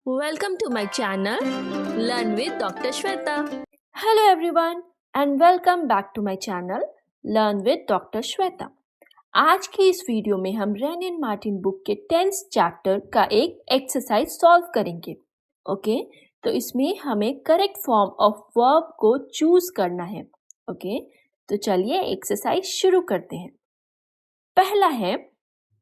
Welcome to my channel Learn with Dr. Shweta. Hello everyone and welcome back to my channel Learn with Dr. Shweta. आज की इस video में हम rain and Martin book के 10th chapter का एक exercise solve करेंगे. Okay, तो इसमें हमें करेक्ट फॉर्म ऑफ वर्ब को चूज करना है. ओके, तो चलिए एक्सरसाइज शुरू करते हैं. पहला है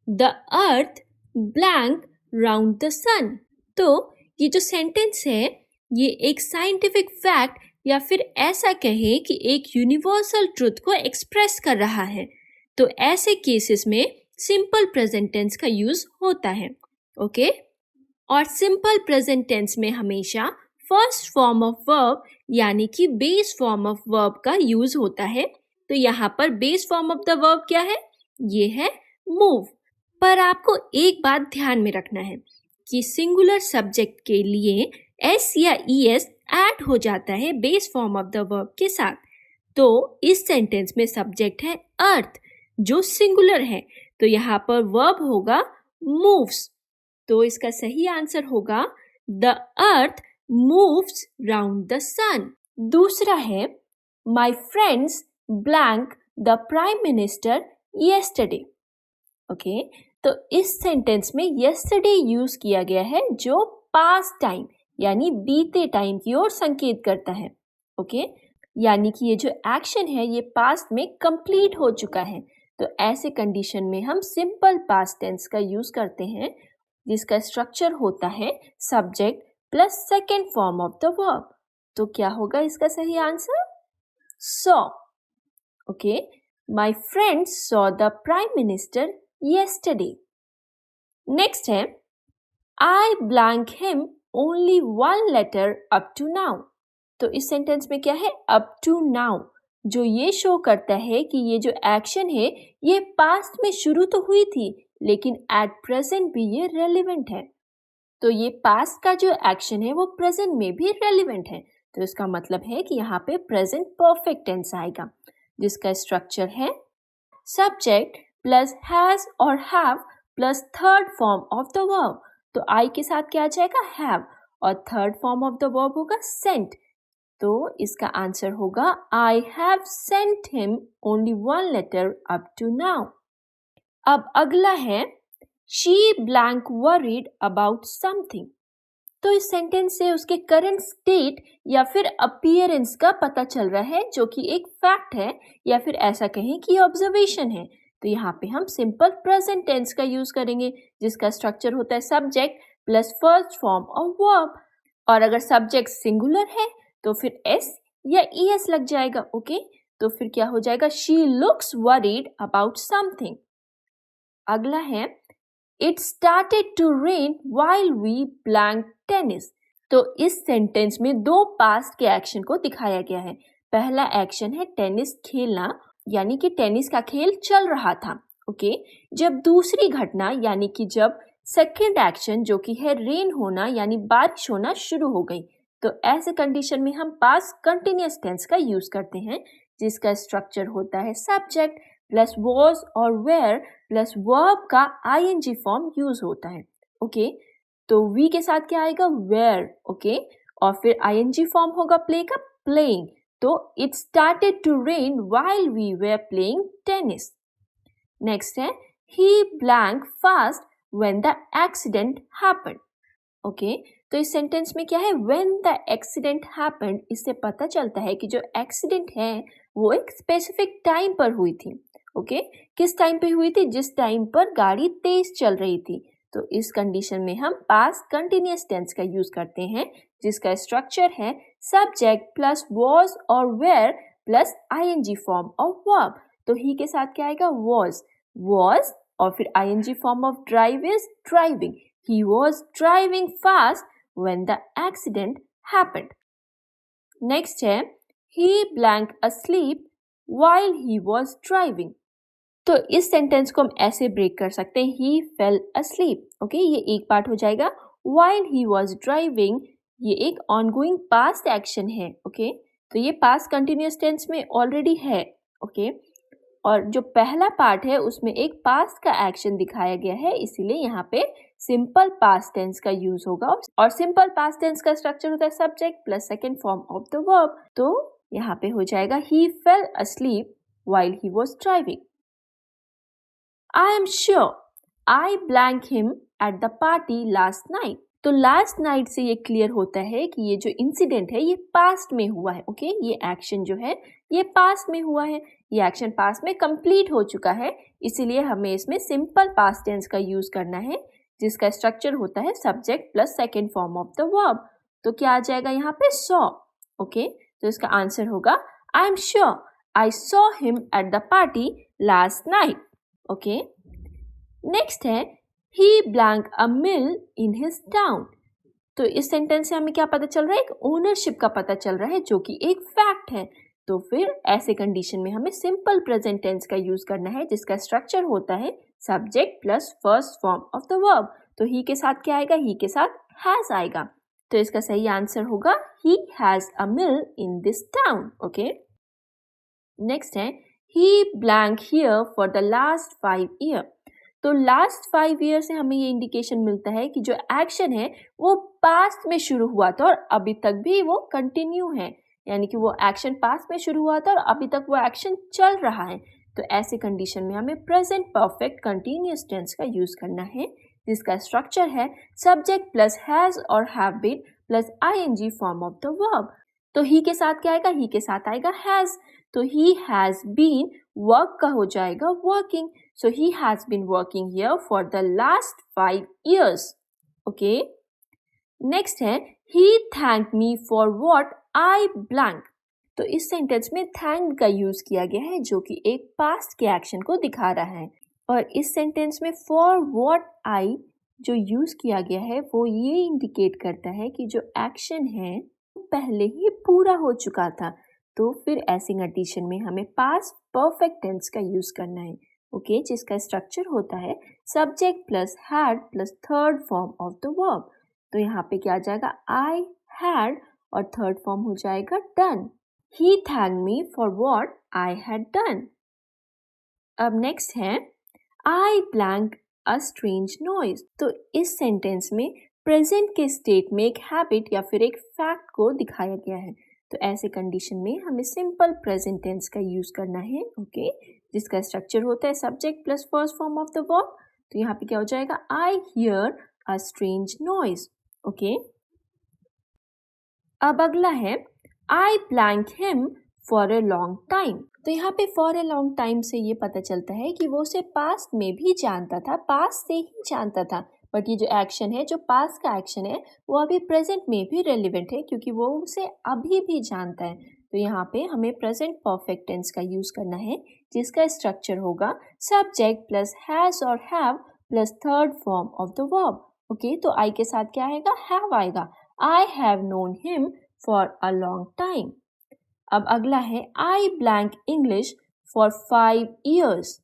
the earth blank round the sun. तो ये जो सेंटेंस है ये एक साइंटिफिक फैक्ट या फिर ऐसा कहे कि एक यूनिवर्सल ट्रुथ को एक्सप्रेस कर रहा है. तो ऐसे केसेस में सिंपल प्रेजेंट टेंस का यूज होता है. ओके, और सिंपल प्रेजेंट टेंस में हमेशा फर्स्ट फॉर्म ऑफ वर्ब यानी कि बेस फॉर्म ऑफ वर्ब का यूज होता है. तो यहाँ पर base form of the verb क्या है? ये है मूव. पर आपको एक बात ध्यान में रखना है कि सिंगुलर सब्जेक्ट के लिए एस या ईएस ऐड हो जाता है base form of the verb के साथ. तो इस सेंटेंस में सब्जेक्ट है अर्थ जो सिंगुलर है, तो यहाँ पर वर्ब होगा मूव्स. तो इसका सही आंसर होगा the earth moves round the sun. दूसरा है my friends blank the prime minister yesterday. Okay, तो इस सेंटेंस में येस्टरडे यूज किया गया है जो पास्ट टाइम यानी बीते टाइम की ओर संकेत करता है. ओके, यानी कि ये जो एक्शन है ये पास्ट में कंप्लीट हो चुका है. तो ऐसे कंडीशन में हम सिंपल पास्ट टेंस का यूज करते हैं जिसका स्ट्रक्चर होता है subject plus second form of the verb. तो क्या होगा इसका सही answer? Saw. Okay, my friends saw the prime minister yesterday. Next है I blank him only one letter up to now. तो इस सेंटेंस में क्या है? up to now, जो ये शो करता है कि ये जो एक्शन है ये पास्ट में शुरू तो हुई थी लेकिन एट प्रेजेंट भी ये रेलिवेंट है. तो ये पास्ट का जो एक्शन है वो प्रेजेंट में भी रेलिवेंट है. तो इसका मतलब है कि यहाँ पे प्रेजेंट परफेक्ट टेंस आएगा जिसका स्ट्रक्चर है सब्जेक्ट प्लस हैज और have plus third form of the verb. तो आई के साथ क्या आ जाएगा? हैव, और third form of the verb होगा सेंट. तो इसका आंसर होगा I have sent him only one letter up to now. अब अगला है she blank worried about something. तो इस सेंटेंस से उसके करंट स्टेट या फिर अपीयरेंस का पता चल रहा है जो कि एक फैक्ट है या फिर ऐसा कहें कि ऑब्जर्वेशन है. तो यहाँ पे हम सिंपल प्रेजेंट टेंस का यूज करेंगे जिसका स्ट्रक्चर होता है subject plus first form of verb. और अगर सब्जेक्ट सिंगुलर है तो फिर एस या ईएस लग जाएगा. ओके, तो फिर क्या हो जाएगा? She looks worried about something. अगला है it started to rain while we blank tennis. तो इस सेंटेंस में दो पास्ट के एक्शन को दिखाया गया है. पहला एक्शन है टेनिस खेलना यानी कि टेनिस का खेल चल रहा था. ओके, जब दूसरी घटना यानी कि जब सेकेंड एक्शन जो कि है रेन होना यानी बारिश होना शुरू हो गई. तो ऐसे कंडीशन में हम पास्ट कंटिन्यूअस टेंस का यूज करते हैं जिसका स्ट्रक्चर होता है subject plus was or were plus verb का आईएनजी फॉर्म यूज होता है. ओके, तो वी के साथ क्या आएगा? वेयर. ओके, और फिर आईएनजी फॉर्म होगा प्ले का प्लेइंग. तो it started to rain while we were playing tennis. Next है he blank fast when the accident happened. Okay, तो इस सेंटेंस में क्या है? when the accident happened, इससे पता चलता है कि जो एक्सीडेंट है वो एक स्पेसिफिक टाइम पर हुई थी. ओके, किस टाइम पे हुई थी? जिस टाइम पर गाड़ी तेज चल रही थी. तो इस कंडीशन में हम पास्ट कंटिन्यूअस टेंस का यूज करते हैं जिसका स्ट्रक्चर है subject plus was or were plus ING form of verb. तो ही के साथ क्या आएगा? वॉज और फिर ING form of drive is driving. He was driving fast when the accident happened. Next है he blank asleep while he was driving. तो इस सेंटेंस को हम ऐसे ब्रेक कर सकते हैं ही फेल अस्लीप. ओके, ये एक पार्ट हो जाएगा. व्हाइल ही वॉज ड्राइविंग ये एक ऑनगोइंग पास्ट एक्शन है. ओके, तो ये पास्ट कंटिन्यूअस टेंस में ऑलरेडी है. ओके, और जो पहला पार्ट है उसमें एक पास्ट का एक्शन दिखाया गया है इसीलिए यहाँ पे सिंपल पास्ट टेंस का यूज होगा और सिंपल पास्ट टेंस का स्ट्रक्चर होता है subject plus second form of the verb. तो यहाँ पे हो जाएगा ही fail asleep while he was driving. I am sure I blanked him at the party last night. तो लास्ट नाइट से ये क्लियर होता है कि ये जो इंसिडेंट है ये पास्ट में हुआ है। ओके, ये एक्शन जो है ये पास्ट में हुआ है, ये एक्शन पास्ट में कंप्लीट हो चुका है, इसीलिए हमें इसमें सिंपल पास्ट टेंस का यूज करना है जिसका स्ट्रक्चर होता है subject plus second form of the verb. तो क्या आ जाएगा यहाँ पे सॉ। ओके, तो इसका आंसर होगा I am sure I saw him at the party last night. Okay, next है he blank a mill in his town। तो इस सेंटेंस से हमें क्या पता चल रहा है, एक ओनरशिप का पता चल रहा है जो कि एक फैक्ट है। तो फिर ऐसे कंडीशन में हमें सिंपल प्रेजेंट टेंस का यूज करना है जिसका स्ट्रक्चर होता है subject plus first form of the verb. तो ही के साथ क्या आएगा, ही के साथ हैज आएगा। तो इसका सही आंसर होगा he has a mill in this town। Okay, next है he blank here for the last 5 years। तो लास्ट 5 ईयर से हमें ये इंडिकेशन मिलता है कि जो एक्शन है वो पास्ट में शुरू हुआ था और अभी तक भी वो कंटिन्यू है, यानी कि वो एक्शन पास्ट में शुरू हुआ था और अभी तक वो एक्शन चल रहा है। तो ऐसे कंडीशन में हमें प्रेजेंट परफेक्ट कंटिन्यूअस टेंस का यूज करना है जिसका स्ट्रक्चर है सब्जेक्ट प्लस हैज और have been plus ING form of the verb. तो ही के साथ क्या आएगा, ही के साथ आएगा हैज। तो ही हैज बीन वर्क का हो जाएगा working. So he has been working here for the last 5 years. Okay. Next है he thanked me for what I blank। तो इस सेंटेंस में thanked का यूज किया गया है जो कि एक पास्ट के एक्शन को दिखा रहा है और इस सेंटेंस में for what I जो यूज किया गया है वो ये इंडिकेट करता है कि जो एक्शन है पहले ही पूरा हो चुका था। तो फिर ऐसी कंडीशन में हमें पास्ट परफेक्ट टेंस का यूज करना है। ओके, जिसका स्ट्रक्चर होता है subject plus had plus third form of the verb. तो यहाँ पे क्या आ जाएगा, आई हैड और थर्ड फॉर्म हो जाएगा done. He thanked me for what I had done. अब नेक्स्ट है I blank a strange noise. तो इस सेंटेंस में प्रेजेंट के स्टेट में एक हैबिट या फिर एक फैक्ट को दिखाया गया है। तो ऐसे कंडीशन में हमें सिंपल प्रेजेंट टेंस का यूज करना है। ओके, जिसका स्ट्रक्चर होता है subject plus first form of the verb. तो यहाँ पे क्या हो जाएगा, I hear a strange noise. Okay, अब अगला है I blank him for a long time. तो यहाँ पे फॉर अ लॉन्ग टाइम से ये पता चलता है कि वो उसे पास्ट में भी जानता था, पास्ट से ही जानता था, बट ये जो एक्शन है, जो पास्ट का एक्शन है, वो अभी प्रेजेंट में भी रेलिवेंट है क्योंकि वो उसे अभी भी जानता है। तो यहाँ पे हमें प्रेजेंट परफेक्ट टेंस का यूज करना है जिसका स्ट्रक्चर होगा सब्जेक्ट प्लस हैज और have plus third form of the verb. Okay, तो आई के साथ क्या आएगा, हैव आएगा। I have known him for a long time. अब अगला है I blank English for 5 years.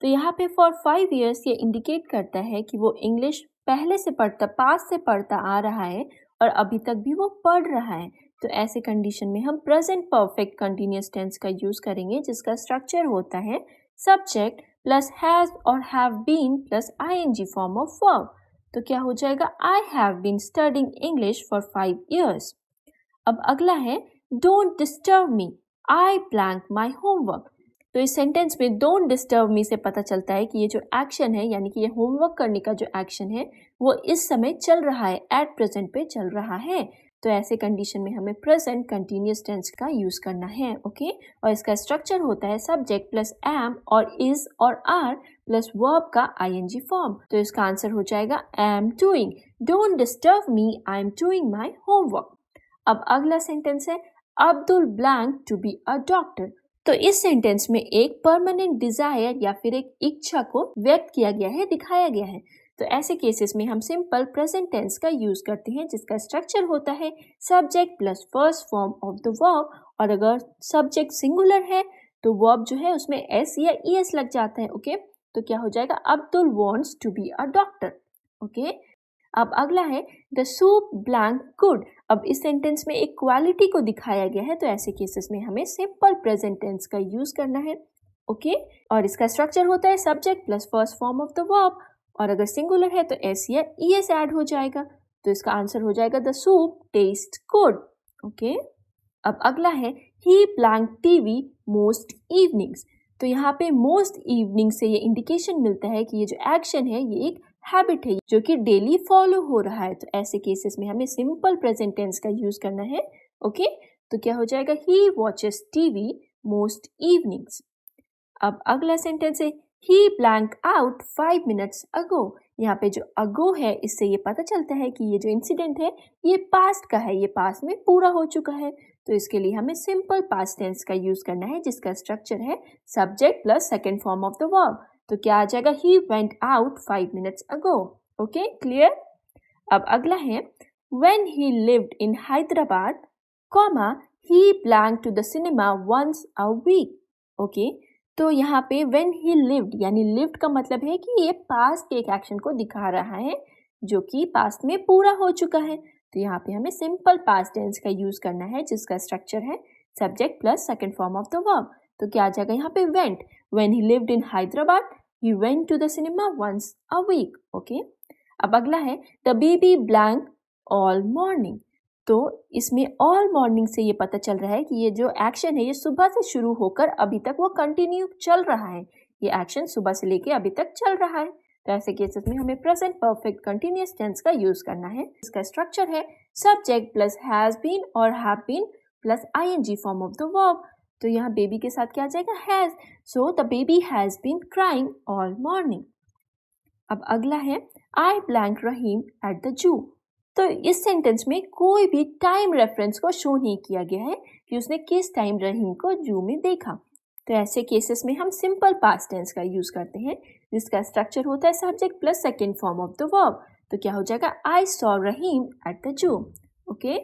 तो यहाँ पे फॉर 5 ईयर्स ये इंडिकेट करता है कि वो इंग्लिश पहले से पढ़ता, पास्ट से पढ़ता आ रहा है और अभी तक भी वो पढ़ रहा है। तो ऐसे कंडीशन में हम प्रेजेंट परफेक्ट कंटिन्यूअस टेंस का यूज करेंगे जिसका स्ट्रक्चर होता है सब्जेक्ट प्लस हैज और have been plus ING form of verb. तो क्या हो जाएगा, I have been studying English for 5 years. अब अगला है don't disturb me I blank my homework. तो इस सेंटेंस में डोंट डिस्टर्ब मी से पता चलता है कि ये जो एक्शन है, यानी कि ये होमवर्क करने का जो एक्शन है वो इस समय चल रहा है, एट प्रेजेंट पे चल रहा है। तो ऐसे कंडीशन में हमें प्रेजेंट कंटिन्यूअस टेंस का यूज करना है। ओके, और इसका स्ट्रक्चर होता है सब्जेक्ट प्लस एम और इज और आर प्लस वर्ब का आईएनजी फॉर्म। तो इसका आंसर हो जाएगा I am doing, don't disturb me, I am doing my homework. अब अगला सेंटेंस है Abdul blank to be a doctor. तो इस सेंटेंस में एक परमानेंट डिजायर या फिर एक इच्छा को व्यक्त किया गया है, दिखाया गया है। तो ऐसे केसेस में हम सिंपल प्रेजेंट टेंस का यूज करते हैं जिसका स्ट्रक्चर होता है subject plus first form of the verb, और अगर सब्जेक्ट सिंगुलर है तो वर्ब जो है उसमें एस या ईएस लग जाता है। ओके, तो क्या हो जाएगा, Abdul wants to be a doctor. Okay, अब अगला है द सूप ब्लैंक गुड। अब इस सेंटेंस में एक क्वालिटी को दिखाया गया है, तो ऐसे केसेस में हमें सिंपल प्रेजेंट टेंस का यूज करना है। ओके, और इसका स्ट्रक्चर होता है subject plus first form of the verb, और अगर सिंगुलर है तो एस या ईएस ऐड हो जाएगा। तो इसका आंसर हो जाएगा the soup taste good. Okay, अब अगला है he blank TV most evenings. तो यहाँ पे मोस्ट इवनिंग से ये इंडिकेशन मिलता है कि ये जो एक्शन है ये एक हैबिट है जो कि डेली फॉलो हो रहा है। तो ऐसे केसेस में हमें सिंपल प्रेजेंट टेंस का यूज करना है। ओके, तो क्या हो जाएगा ही वॉचेस टीवी मोस्ट इवनिंग्स। अब अगला सेंटेंस है ही ब्लैंक आउट 5 मिनट्स अगो। यहाँ पे जो अगो है इससे ये पता चलता है कि ये जो इंसिडेंट है ये पास्ट का है, ये पास्ट में पूरा हो चुका है। तो इसके लिए हमें सिंपल पास्ट टेंस का यूज करना है जिसका स्ट्रक्चर है subject plus second form of the verb. तो क्या आ जाएगा he went out 5 minutes ago. Okay, clear. अब अगला है when he lived in Hyderabad comma he blank to the cinema once a week. Okay, तो यहाँ पे व्हेन ही लिव्ड यानी लिव्ड का मतलब है कि ये पास्ट के एक एक्शन को दिखा रहा है जो कि पास्ट में पूरा हो चुका है। तो यहाँ पे हमें सिंपल पास्ट टेंस का यूज करना है जिसका स्ट्रक्चर है subject plus second form of the verb. तो क्या आ जाएगा यहाँ पे went, when he lived in Hyderabad he went to the cinema once a week. Okay, अब अगला है the baby blank all morning. तो इसमें ऑल मॉर्निंग से ये पता चल रहा है कि ये जो एक्शन है ये सुबह से शुरू होकर अभी तक वो कंटिन्यू चल रहा है। ये एक्शन सुबह से लेके अभी तक चल रहा है। तो ऐसे केसेस में हमें प्रेजेंट परफेक्ट कंटिन्यूअस टेंस का यूज करना है। इसका स्ट्रक्चर है सब्जेक्ट प्लस हैज बीन और have been plus ING form of the verb. तो यहाँ बेबी के साथ क्या आ जाएगा has. So the baby has been crying all morning. अब अगला है I blank Rahim at the zoo. तो इस सेंटेंस में कोई भी टाइम रेफरेंस को शो नहीं किया गया है कि उसने किस टाइम रहीम को जू में देखा। तो ऐसे केसेस में हम सिंपल पास्ट टेंस का यूज करते हैं जिसका स्ट्रक्चर होता है subject plus second form of the verb. तो क्या हो जाएगा I saw Rahim at the zoo. Okay,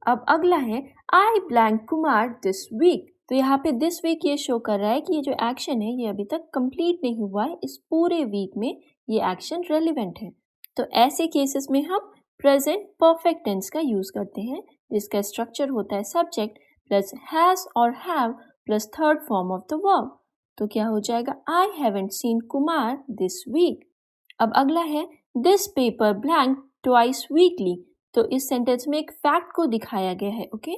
अब अगला है I blank Kumar this week. तो यहाँ पे दिस वीक ये शो कर रहा है कि ये जो एक्शन है ये अभी तक कंप्लीट नहीं हुआ है, इस पूरे वीक में ये एक्शन रेलिवेंट है। तो ऐसे केसेस में हम प्रेजेंट परफेक्ट टेंस का यूज करते हैं जिसका स्ट्रक्चर होता है सब्जेक्ट प्लस हैज और have plus third form of the verb. तो क्या हो जाएगा I haven't seen Kumar this week. अब अगला है this paper blank twice weekly. तो इस सेंटेंस में एक फैक्ट को दिखाया गया है। ओके,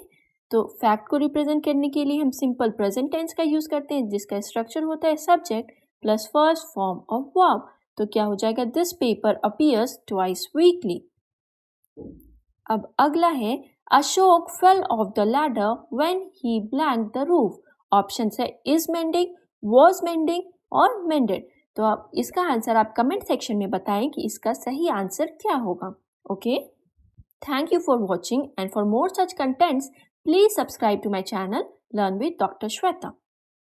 तो फैक्ट को रिप्रेजेंट करने के लिए हम सिंपल प्रेजेंट टेंस का यूज करते हैं जिसका स्ट्रक्चर होता है subject plus first form of verb. तो क्या हो जाएगा this paper appears twice weekly. अब अगला है Ashok fell off the ladder when he blank the roof. Option है इज मेंडिंग, वाज मेंडिंग और मेंडेड। तो आप इसका आंसर आप कमेंट सेक्शन में बताएं कि इसका सही आंसर क्या होगा। Okay, thank you for watching and for more such contents please subscribe to my channel learn with doctor Shweta.